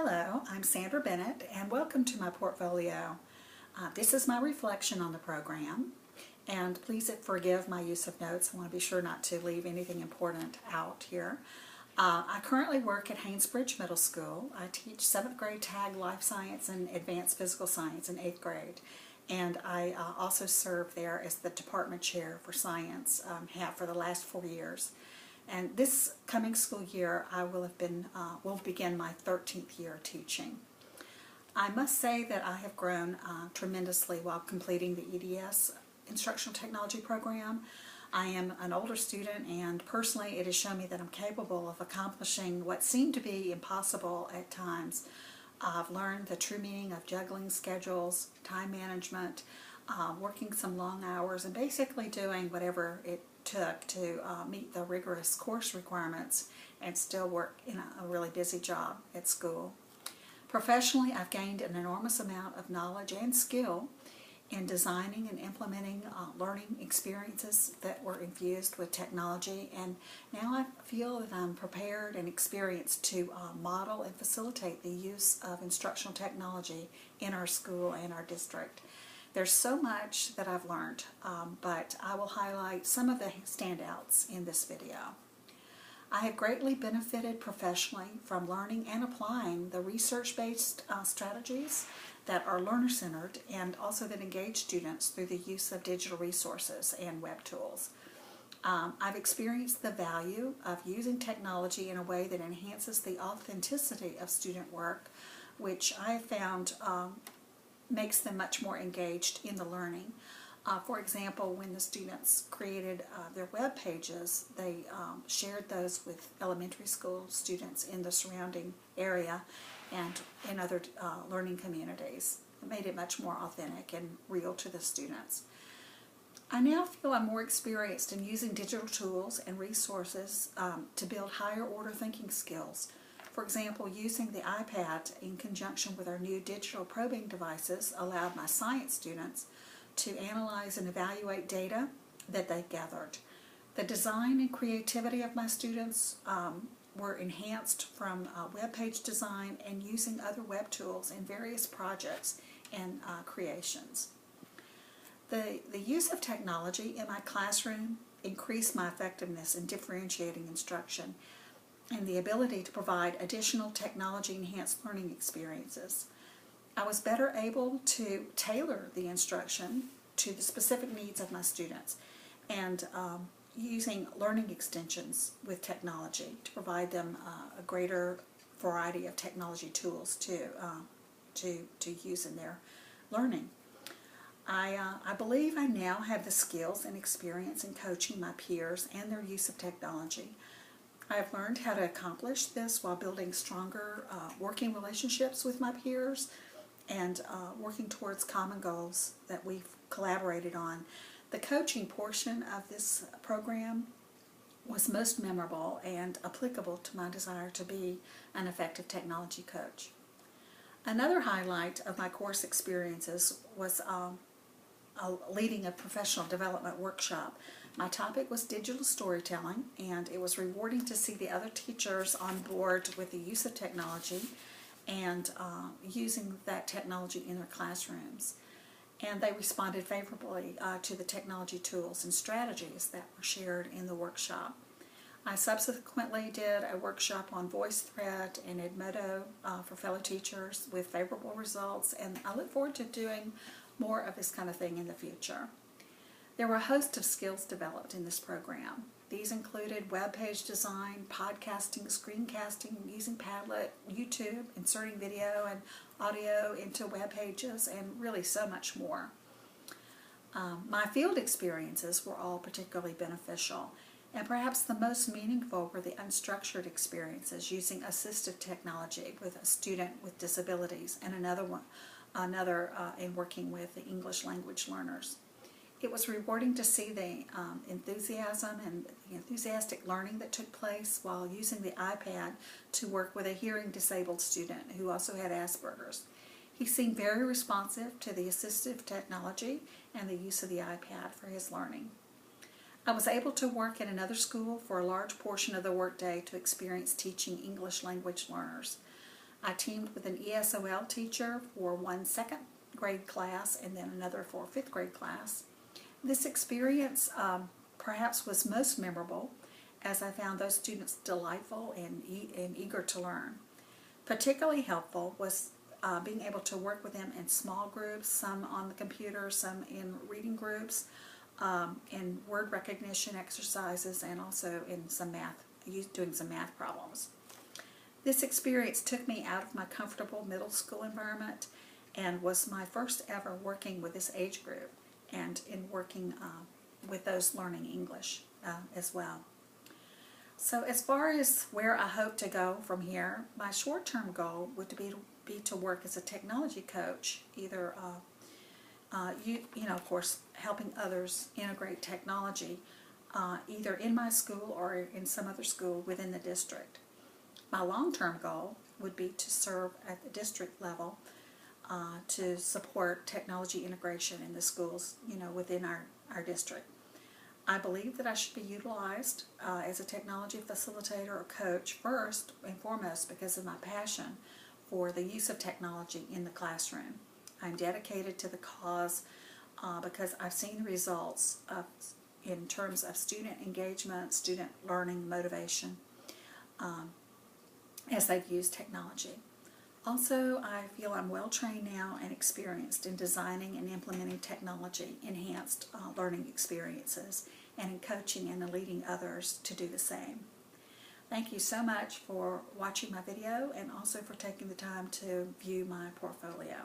Hello, I'm Sandra Bennett and welcome to my portfolio. This is my reflection on the program, and please forgive my use of notes. I want to be sure not to leave anything important out here. I currently work at Haynesbridge Middle School. I teach 7th grade TAG Life Science and Advanced Physical Science in 8th grade. And I also serve there as the department chair for science, have for the last 4 years. And this coming school year, I will begin my 13th year teaching. I must say that I have grown tremendously while completing the EDS Instructional Technology program. I am an older student, and personally it has shown me that I'm capable of accomplishing what seemed to be impossible at times. I've learned the true meaning of juggling schedules, time management, working some long hours, and basically doing whatever it took to meet the rigorous course requirements and still work in a really busy job at school. Professionally, I've gained an enormous amount of knowledge and skill in designing and implementing learning experiences that were infused with technology, and now I feel that I'm prepared and experienced to model and facilitate the use of instructional technology in our school and our district. There's so much that I've learned, but I will highlight some of the standouts in this video. I have greatly benefited professionally from learning and applying the research-based strategies that are learner-centered and also that engage students through the use of digital resources and web tools. I've experienced the value of using technology in a way that enhances the authenticity of student work, which I have found makes them much more engaged in the learning. For example, when the students created their web pages, they shared those with elementary school students in the surrounding area and in other learning communities. It made it much more authentic and real to the students. I now feel I'm more experienced in using digital tools and resources to build higher order thinking skills. For example, using the iPad in conjunction with our new digital probing devices allowed my science students to analyze and evaluate data that they gathered. The design and creativity of my students were enhanced from web page design and using other web tools in various projects and creations. The use of technology in my classroom increased my effectiveness in differentiating instruction and the ability to provide additional technology-enhanced learning experiences. I was better able to tailor the instruction to the specific needs of my students and using learning extensions with technology to provide them a greater variety of technology tools to use in their learning. I believe I now have the skills and experience in coaching my peers and their use of technology. I've learned how to accomplish this while building stronger working relationships with my peers and working towards common goals that we've collaborated on. The coaching portion of this program was most memorable and applicable to my desire to be an effective technology coach. Another highlight of my course experiences was leading a professional development workshop. My topic was digital storytelling, and it was rewarding to see the other teachers on board with the use of technology and using that technology in their classrooms. And they responded favorably to the technology tools and strategies that were shared in the workshop. I subsequently did a workshop on VoiceThread and Edmodo for fellow teachers with favorable results, and I look forward to doing more of this kind of thing in the future. There were a host of skills developed in this program. These included web page design, podcasting, screencasting, using Padlet, YouTube, inserting video and audio into web pages, and really so much more. My field experiences were all particularly beneficial, and perhaps the most meaningful were the unstructured experiences using assistive technology with a student with disabilities and another in working with the English language learners. It was rewarding to see the enthusiasm and the enthusiastic learning that took place while using the iPad to work with a hearing disabled student who also had Asperger's. He seemed very responsive to the assistive technology and the use of the iPad for his learning. I was able to work at another school for a large portion of the workday to experience teaching English language learners. I teamed with an ESOL teacher for one second grade class and then another for a fifth grade class. This experience perhaps was most memorable as I found those students delightful and eager to learn. Particularly helpful was being able to work with them in small groups, some on the computer, some in reading groups, in word recognition exercises, and also in some math, doing some math problems. This experience took me out of my comfortable middle school environment and was my first ever working with this age group and in working with those learning English as well. So as far as where I hope to go from here, my short-term goal would be to work as a technology coach, either of course, helping others integrate technology, either in my school or in some other school within the district. My long-term goal would be to serve at the district level to support technology integration in the schools, within our district. I believe that I should be utilized as a technology facilitator or coach first and foremost because of my passion for the use of technology in the classroom. I'm dedicated to the cause because I've seen results in terms of student engagement, student learning, motivation as they've used technology. Also, I feel I'm well trained now and experienced in designing and implementing technology enhanced learning experiences and in coaching and leading others to do the same. Thank you so much for watching my video and also for taking the time to view my portfolio.